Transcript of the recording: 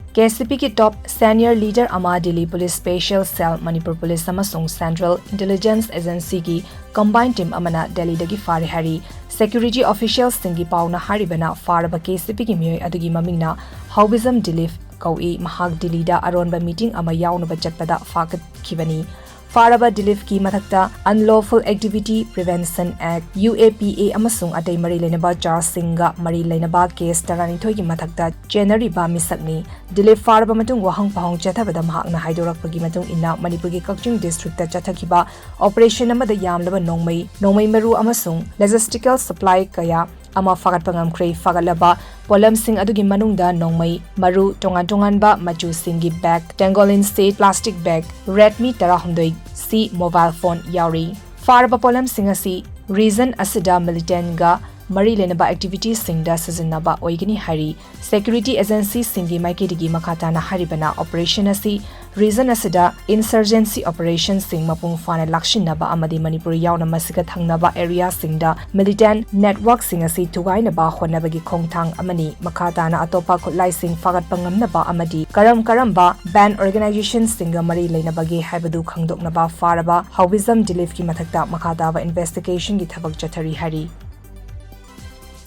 KCP ki top senior leader amadi Police Special Cell Manipur Police amasung Central Intelligence Agency ki combined team amana Delhi dagi phare hari security officials singi pauna haribana faraba KCP ki miyoi adugi mamingna Haubism Dilif kaui mahak Delhi da aronba meeting ama yaunaba chatpada fakat khibani Faraba Dilif ki mathakta Unlawful Activity Prevention Act UAPA amasung atay mari lainaba charge singa mari lainaba case taranithoi ki mathakta January ba misakni Dilif Faraba matung wahang pahong chathabada mahakna haidorakpagi matung inna Manipur ki Kakching district ta chathakiba operation amada yamlaba nongmai maru amasung logistical supply kaya ama fagat pangamkrei fagalaba polam sing adugi manungda nongmai maru tongan ba machu singi bag tangolin state plastic bag redmi tarahundoi C mobile phone yauri farba polam singasi reason asida militant ga mari lenaba activities singda sizinaba oigini hari security agency singi maikidigi makata na haribana operation asi reason asida insurgency operation sing mapung fana lakshinaba amadi Manipur yauna masika thangnaba area singda militant network singasi tugainaba honabagi khongthang amani makata na atopa khutlai sing fagat pangamnaba amadi karamba ban organization singa mari leinabagi haibadu khangdoknaba faraba Haubism Dilif ki mathakta makata investigation gi thabak chathari hari